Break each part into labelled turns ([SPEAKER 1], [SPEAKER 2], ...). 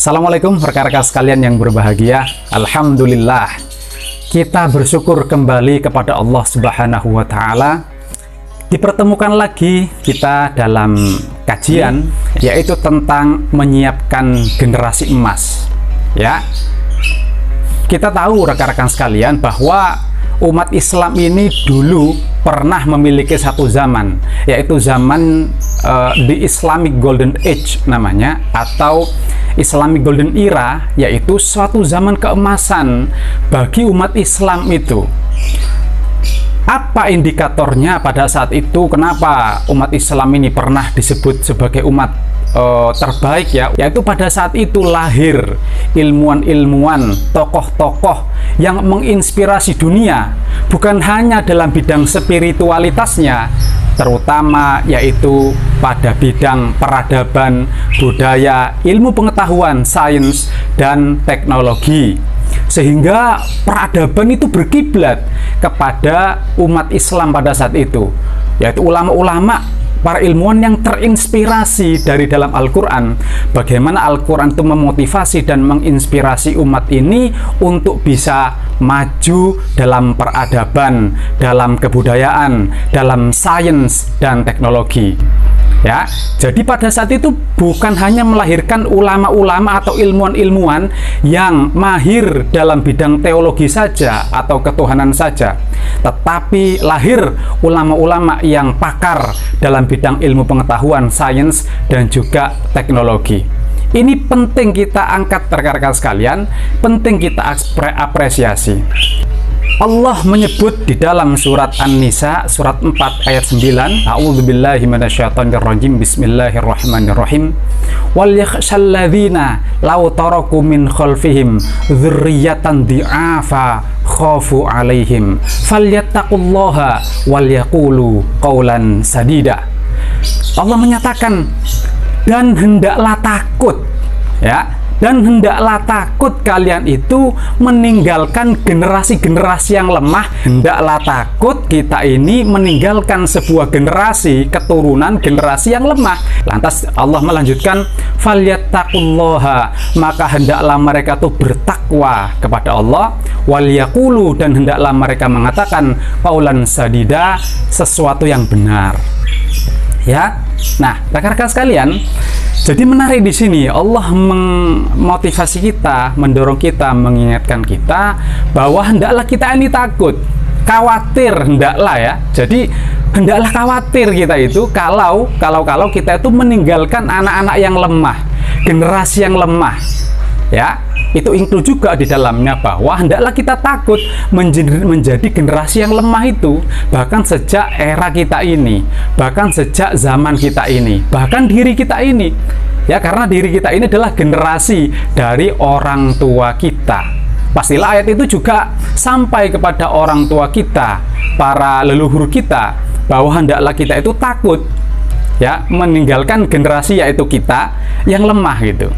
[SPEAKER 1] Assalamualaikum rekan-rekan sekalian yang berbahagia. Alhamdulillah, kita bersyukur kembali kepada Allah Subhanahu wa Ta'ala. Dipertemukan lagi kita dalam kajian, yaitu tentang menyiapkan generasi emas. Ya, kita tahu rekan-rekan sekalian bahwa umat Islam ini dulu pernah memiliki satu zaman, yaitu zaman the Islamic Golden Age namanya, atau Islamic Golden Era, yaitu suatu zaman keemasan bagi umat Islam itu. Apa indikatornya pada saat itu? Kenapa umat Islam ini pernah disebut sebagai umat terbaik, ya? Yaitu pada saat itu lahir ilmuwan-ilmuwan, tokoh-tokoh yang menginspirasi dunia, bukan hanya dalam bidang spiritualitasnya, terutama yaitu pada bidang peradaban, budaya, ilmu pengetahuan, sains, dan teknologi. Sehingga peradaban itu berkiblat kepada umat Islam pada saat itu, yaitu ulama-ulama, para ilmuwan yang terinspirasi dari dalam Al-Quran. Bagaimana Al-Quran itu memotivasi dan menginspirasi umat ini untuk bisa maju dalam peradaban, dalam kebudayaan, dalam sains dan teknologi. Ya, jadi pada saat itu bukan hanya melahirkan ulama-ulama atau ilmuwan-ilmuwan yang mahir dalam bidang teologi saja atau ketuhanan saja, tetapi lahir ulama-ulama yang pakar dalam bidang ilmu pengetahuan, sains, dan juga teknologi. Ini penting kita angkat rekan-rekan sekalian, penting kita apresiasi. Allah menyebut di dalam surat An-Nisa surat 4 ayat 9, A'udzubillahi minasyaitonirrajim, bismillahirrahmanirrahim. Wal yakhshal ladzina law taraku min khalfihim dzurriyyatan di'afa khafu 'alaihim falyattaqullaha wal yaqulu qawlan sadida. Allah menyatakan, dan hendaklah takut, ya, dan hendaklah takut kalian itu meninggalkan generasi-generasi yang lemah. Hendaklah takut kita ini meninggalkan sebuah generasi, keturunan generasi yang lemah. Lantas Allah melanjutkan, falyattaqullaha, maka hendaklah mereka tuh bertakwa kepada Allah, wal yaqulu, dan hendaklah mereka mengatakan qaulan sadida, sesuatu yang benar. Ya, nah rekan-rekan sekalian, jadi menarik di sini Allah memotivasi kita, mendorong kita, mengingatkan kita bahwa hendaklah kita ini takut, khawatir, hendaklah, ya. Jadi hendaklah khawatir kita itu kalau kita itu meninggalkan anak-anak yang lemah, generasi yang lemah, ya. Itu include juga di dalamnya bahwa hendaklah kita takut menjadi generasi yang lemah itu, bahkan sejak era kita ini, bahkan sejak zaman kita ini, bahkan diri kita ini, ya, karena diri kita ini adalah generasi dari orang tua kita. Pastilah ayat itu juga sampai kepada orang tua kita, para leluhur kita, bahwa hendaklah kita itu takut, ya, meninggalkan generasi yaitu kita yang lemah gitu.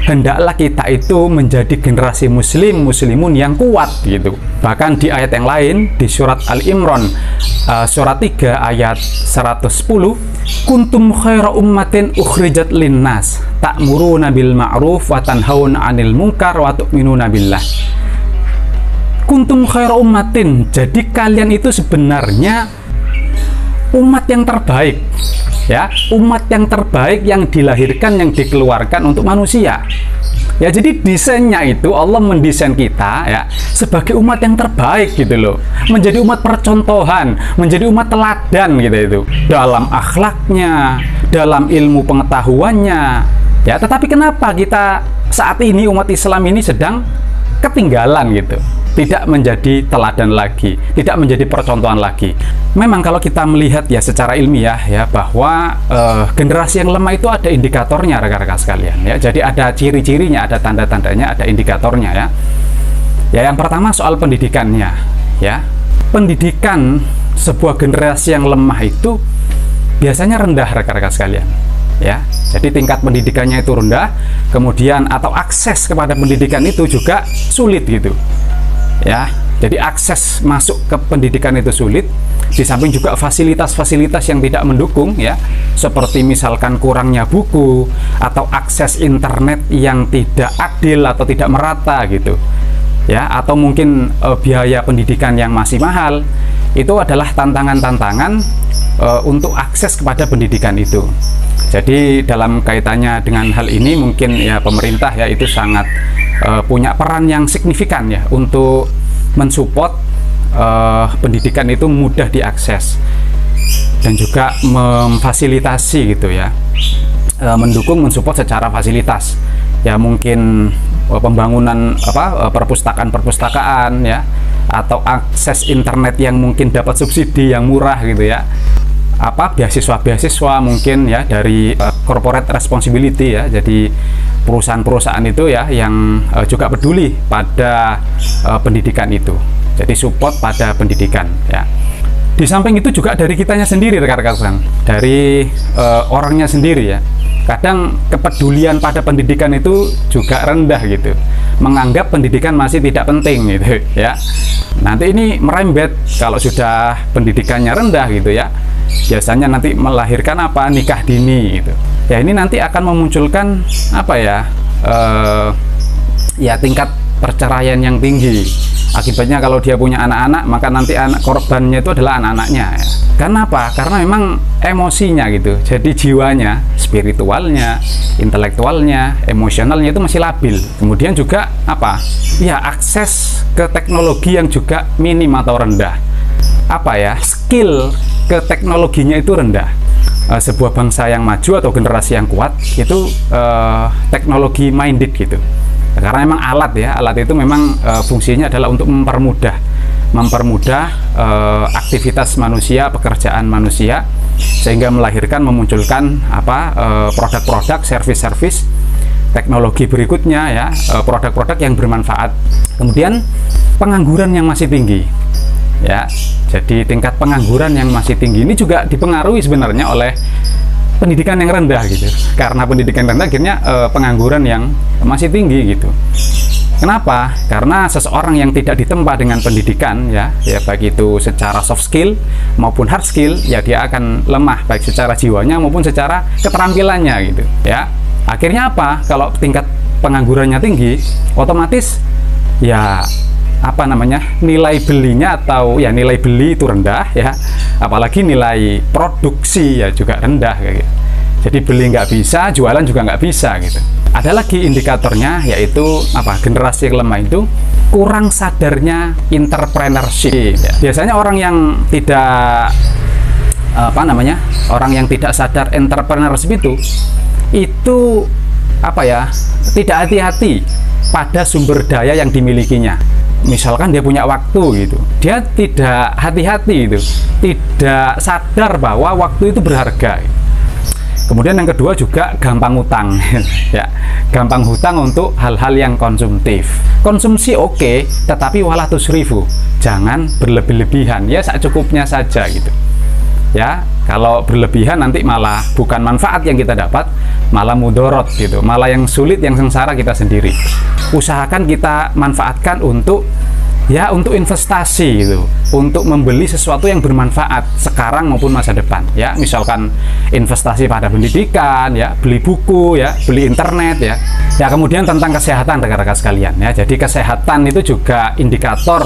[SPEAKER 1] Hendaklah kita itu menjadi generasi muslimun yang kuat gitu. Bahkan di ayat yang lain, di surat Al-Imran surat 3 ayat 110, kuntum khaira ummatin ukhrijat linnas ta'muruna bil ma'ruf wa tanhauna 'anil munkar wa tu'minuna billah. Kuntum khaira ummatin, jadi kalian itu sebenarnya umat yang terbaik, ya, umat yang terbaik yang dilahirkan, yang dikeluarkan untuk manusia. Ya, jadi desainnya itu Allah mendesain kita, ya, sebagai umat yang terbaik gitu loh, menjadi umat percontohan, menjadi umat teladan gitu itu, dalam akhlaknya, dalam ilmu pengetahuannya, ya. Tetapi kenapa kita saat ini umat Islam ini sedang ketinggalan gitu, tidak menjadi teladan lagi, tidak menjadi percontohan lagi. Memang kalau kita melihat ya secara ilmiah, ya, bahwa generasi yang lemah itu ada indikatornya rekan-rekan sekalian, ya. Jadi ada ciri-cirinya, ada tanda-tandanya, ada indikatornya, ya. Ya, yang pertama soal pendidikannya, ya. Pendidikan sebuah generasi yang lemah itu biasanya rendah rekan-rekan sekalian, ya. Jadi tingkat pendidikannya itu rendah, kemudian atau akses kepada pendidikan itu juga sulit gitu, ya. Jadi akses masuk ke pendidikan itu sulit, di samping juga fasilitas-fasilitas yang tidak mendukung ya, seperti misalkan kurangnya buku atau akses internet yang tidak adil atau tidak merata gitu ya, atau mungkin biaya pendidikan yang masih mahal. Itu adalah tantangan-tantangan untuk akses kepada pendidikan itu. Jadi dalam kaitannya dengan hal ini mungkin ya pemerintah ya itu sangat punya peran yang signifikan ya untuk mensupport pendidikan itu mudah diakses dan juga memfasilitasi gitu ya, mendukung, mensupport secara fasilitas ya, mungkin pembangunan perpustakaan-perpustakaan ya, atau akses internet yang mungkin dapat subsidi yang murah gitu ya, beasiswa mungkin ya dari corporate responsibility ya, jadi perusahaan-perusahaan itu ya yang juga peduli pada pendidikan itu, jadi support pada pendidikan ya. Di samping itu juga dari kitanya sendiri rekan-rekan, dari orangnya sendiri ya, kadang kepedulian pada pendidikan itu juga rendah gitu, menganggap pendidikan masih tidak penting gitu ya. Nanti ini merembet kalau sudah pendidikannya rendah gitu ya, biasanya nanti melahirkan nikah dini gitu ya. Ini nanti akan memunculkan tingkat perceraian yang tinggi. Akibatnya kalau dia punya anak-anak, maka nanti anak korbannya itu adalah anak-anaknya ya. Karena apa? Karena memang emosinya gitu, jadi jiwanya, spiritualnya, intelektualnya, emosionalnya itu masih labil. Kemudian juga akses ke teknologi yang juga minim atau rendah, skill ke teknologinya itu rendah. Sebuah bangsa yang maju atau generasi yang kuat itu teknologi minded gitu, karena memang alat itu memang fungsinya adalah untuk mempermudah aktivitas manusia, pekerjaan manusia, sehingga memunculkan produk-produk, servis-servis teknologi berikutnya ya, produk-produk yang bermanfaat. Kemudian pengangguran yang masih tinggi ya, jadi tingkat pengangguran yang masih tinggi ini juga dipengaruhi sebenarnya oleh pendidikan yang rendah gitu. Karena pendidikan rendah akhirnya pengangguran yang masih tinggi gitu. Kenapa? Karena seseorang yang tidak ditempa dengan pendidikan ya baik itu secara soft skill maupun hard skill ya, dia akan lemah baik secara jiwanya maupun secara keterampilannya gitu ya. Akhirnya kalau tingkat penganggurannya tinggi, otomatis ya nilai belinya atau ya nilai beli itu rendah ya, apalagi nilai produksi ya juga rendah kayak gitu. Jadi beli nggak bisa, jualan juga nggak bisa gitu. Ada lagi indikatornya, yaitu generasi yang lemah itu kurang sadarnya entrepreneurship ya. Biasanya orang yang tidak orang yang tidak sadar entrepreneurship itu tidak hati-hati pada sumber daya yang dimilikinya. Misalkan dia punya waktu gitu, dia tidak hati-hati itu, tidak sadar bahwa waktu itu berharga. Kemudian yang kedua juga gampang hutang ya, gampang hutang untuk hal-hal yang konsumtif. Konsumsi oke, tetapi wala tusrifu, jangan berlebih-lebihan ya, secukupnya saja gitu ya. Kalau berlebihan nanti malah bukan manfaat yang kita dapat, malah mudorot gitu, malah yang sulit, yang sengsara kita sendiri. Usahakan kita manfaatkan untuk investasi gitu, untuk membeli sesuatu yang bermanfaat sekarang maupun masa depan ya. Misalkan investasi pada pendidikan ya, beli buku ya, beli internet ya. Ya kemudian tentang kesehatan rekan-rekan sekalian ya. Jadi kesehatan itu juga indikator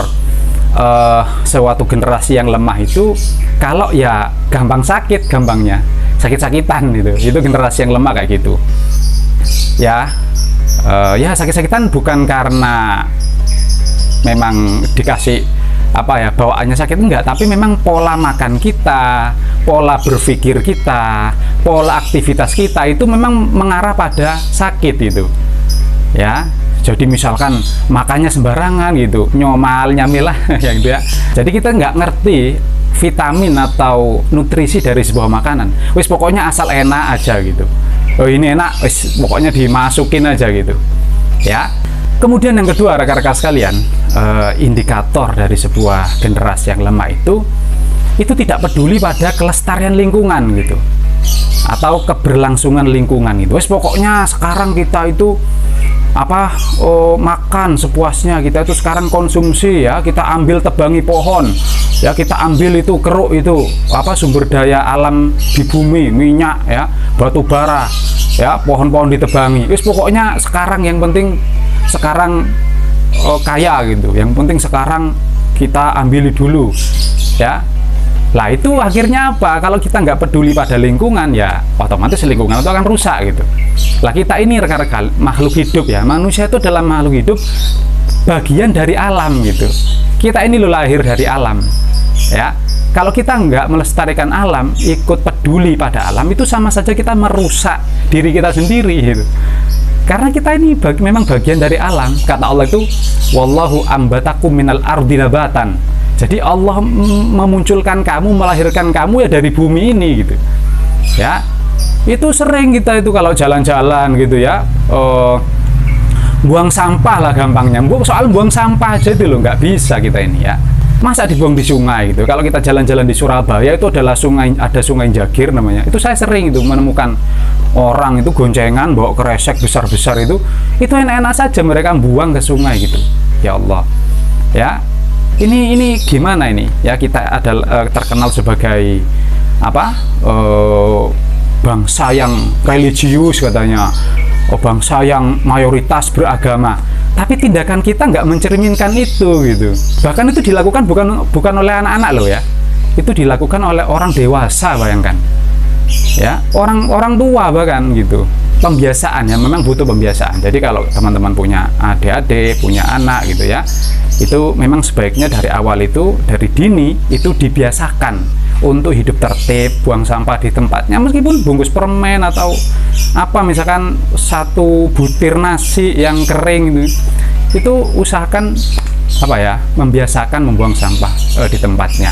[SPEAKER 1] suatu generasi yang lemah itu, kalau ya gampang sakit, gampangnya sakit-sakitan gitu, itu generasi yang lemah kayak gitu ya. Ya sakit-sakitan bukan karena memang dikasih bawaannya sakit, enggak, tapi memang pola makan kita, pola berpikir kita, pola aktivitas kita itu memang mengarah pada sakit itu ya. Jadi misalkan makannya sembarangan gitu, nyomal nyamilah ya gitu ya. Jadi kita nggak ngerti vitamin atau nutrisi dari sebuah makanan. Wis pokoknya asal enak aja gitu. Oh ini enak, wis pokoknya dimasukin aja gitu ya. Kemudian yang kedua rekan-rekan sekalian, indikator dari sebuah generasi yang lemah itu tidak peduli pada kelestarian lingkungan gitu, atau keberlangsungan lingkungan itu. Wis pokoknya sekarang kita itu makan sepuasnya, kita itu sekarang konsumsi ya, kita ambil tebangi pohon ya, kita ambil itu keruk itu sumber daya alam di bumi, minyak ya, batu bara ya, pohon-pohon ditebangi. Pokoknya sekarang yang penting sekarang kaya gitu, yang penting sekarang kita ambil dulu ya. Lah itu akhirnya apa? Kalau kita nggak peduli pada lingkungan, ya otomatis lingkungan itu akan rusak gitu. Lah kita ini rekan-rekan makhluk hidup ya, manusia itu dalam makhluk hidup bagian dari alam gitu. Kita ini loh lahir dari alam ya. Kalau kita nggak melestarikan alam, ikut peduli pada alam, itu sama saja kita merusak diri kita sendiri gitu. Karena kita ini memang bagian dari alam. Kata Allah itu, wallahu ambatakum minal ardi nabatan. Jadi Allah memunculkan kamu, melahirkan kamu ya dari bumi ini gitu ya. Itu sering kita itu kalau jalan-jalan gitu ya, buang sampah lah gampangnya. Soal buang sampah aja itu loh nggak bisa kita ini ya. Masa dibuang di sungai gitu? Kalau kita jalan-jalan di Surabaya itu adalah sungai, ada sungai Jagir namanya. Itu saya sering itu menemukan orang itu goncengan bawa kresek besar-besar itu enak-enak saja mereka buang ke sungai gitu. Ya Allah ya. Ini gimana ini ya, kita adalah terkenal sebagai bangsa yang religius katanya, bangsa yang mayoritas beragama, tapi tindakan kita nggak mencerminkan itu gitu. Bahkan itu dilakukan bukan oleh anak-anak loh ya, itu dilakukan oleh orang dewasa, bayangkan ya, orang tua bahkan gitu. Pembiasaan ya, memang butuh pembiasaan. Jadi kalau teman-teman punya adik-adik, punya anak gitu ya, itu memang sebaiknya dari awal itu, dari dini itu dibiasakan untuk hidup tertib, buang sampah di tempatnya, meskipun bungkus permen atau misalkan satu butir nasi yang kering itu usahakan membiasakan membuang sampah di tempatnya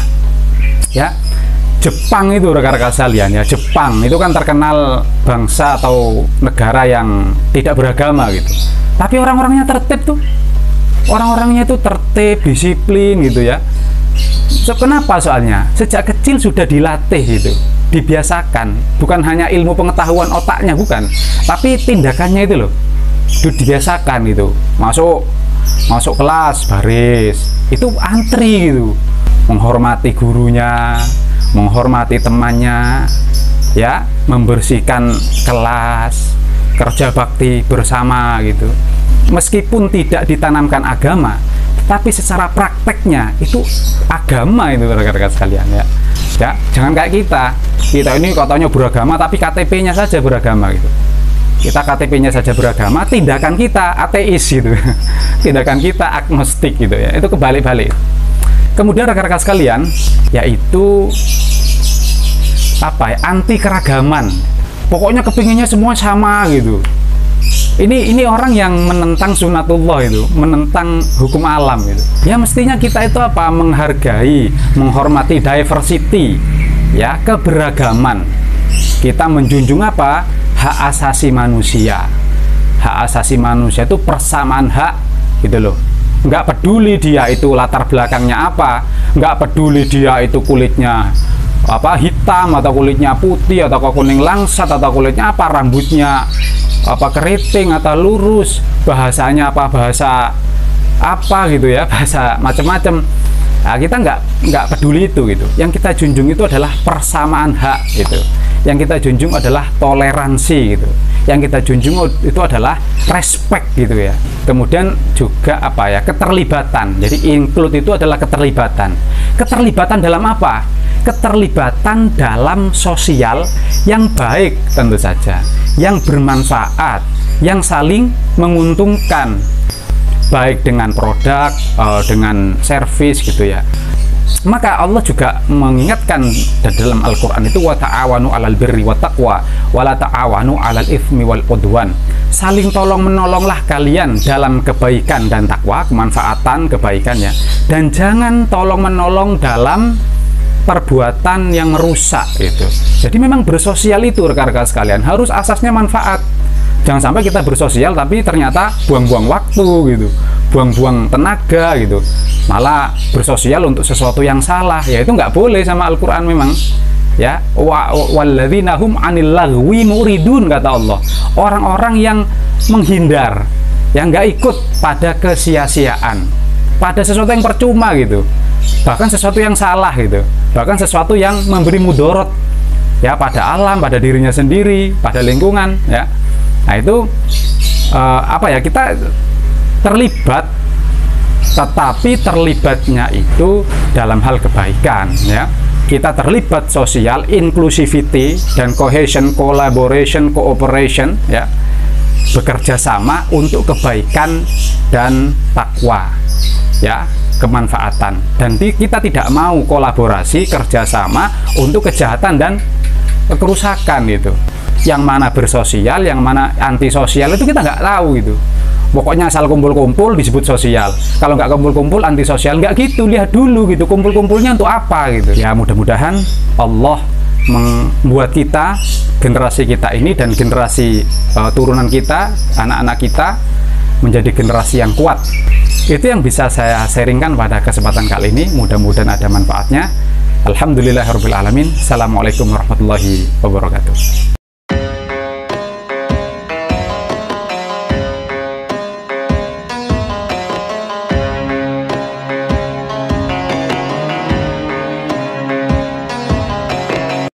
[SPEAKER 1] ya. Jepang itu rekan-rekan sekalian ya, Jepang itu kan terkenal bangsa atau negara yang tidak beragama gitu, tapi orang-orangnya tertib tuh, orang-orangnya itu tertib, disiplin gitu ya. Kenapa? Soalnya sejak kecil sudah dilatih gitu, dibiasakan, bukan hanya ilmu pengetahuan otaknya bukan, tapi tindakannya itu loh dibiasakan gitu. Masuk kelas baris, itu antri gitu, menghormati gurunya, menghormati temannya ya, membersihkan kelas, kerja bakti bersama gitu. Meskipun tidak ditanamkan agama, tapi secara prakteknya itu agama itu rekan-rekan sekalian ya. Ya, jangan kayak kita ini katanya beragama tapi KTP-nya saja beragama gitu. Kita KTP-nya saja beragama, tindakan kita ateis gitu. Tindakan kita agnostik gitu ya. Itu kebalik-balik. Kemudian rekan-rekan sekalian, yaitu anti keragaman. Pokoknya kepinginnya semua sama gitu. Ini orang yang menentang sunatullah itu, menentang hukum alam gitu. Ya mestinya kita itu menghargai, menghormati diversity ya, keberagaman. Kita menjunjung hak asasi manusia. Hak asasi manusia itu persamaan hak gitu loh. Nggak peduli dia itu latar belakangnya apa, nggak peduli dia itu kulitnya hitam atau kulitnya putih atau kuning langsat atau kulitnya rambutnya keriting atau lurus, bahasanya bahasa gitu ya, bahasa macam-macam. Nah, kita nggak peduli itu gitu. Yang kita junjung itu adalah persamaan hak gitu. Yang kita junjung adalah toleransi gitu. Yang kita junjung itu adalah respect gitu ya. Kemudian juga keterlibatan. Jadi include itu adalah keterlibatan. Keterlibatan dalam apa? Keterlibatan dalam sosial yang baik tentu saja, yang bermanfaat, yang saling menguntungkan, baik dengan produk, dengan servis gitu ya. Maka Allah juga mengingatkan dalam Al-Quran itu, wa ta'awanu 'alal birri wat taqwa wa la ta'awanu 'alal itsmi wal 'udwan. Saling tolong menolonglah kalian dalam kebaikan dan takwa, kemanfaatan kebaikan ya, dan jangan tolong menolong dalam perbuatan yang merusak gitu. Jadi memang bersosial itu rekan-rekan sekalian harus asasnya manfaat. Jangan sampai kita bersosial tapi ternyata buang-buang waktu gitu, buang-buang tenaga gitu, malah bersosial untuk sesuatu yang salah. Ya itu nggak boleh sama Al-Quran memang ya. Walladzina hum 'anil lagwi muridun, kata Allah. Orang-orang yang menghindar yang nggak ikut pada kesia-siaan, pada sesuatu yang percuma gitu, bahkan sesuatu yang salah gitu, bahkan sesuatu yang memberi mudorot ya pada alam, pada dirinya sendiri, pada lingkungan ya. Nah itu kita terlibat, tetapi terlibatnya itu dalam hal kebaikan ya. Kita terlibat sosial, inclusivity dan cohesion, collaboration, cooperation ya, bekerja sama untuk kebaikan dan takwa ya, kemanfaatan. Dan kita tidak mau kolaborasi, kerjasama untuk kejahatan dan kerusakan gitu. Yang mana bersosial, yang mana antisosial itu kita nggak tahu gitu. Pokoknya asal kumpul-kumpul disebut sosial, kalau nggak kumpul-kumpul antisosial. Nggak gitu, lihat dulu gitu, kumpul-kumpulnya untuk apa gitu ya. Mudah-mudahan Allah membuat kita, generasi kita ini dan generasi turunan kita, anak-anak kita menjadi generasi yang kuat. Itu yang bisa saya sharingkan pada kesempatan kali ini. Mudah-mudahan ada manfaatnya. Alhamdulillahirabbil alamin. Assalamualaikum warahmatullahi wabarakatuh.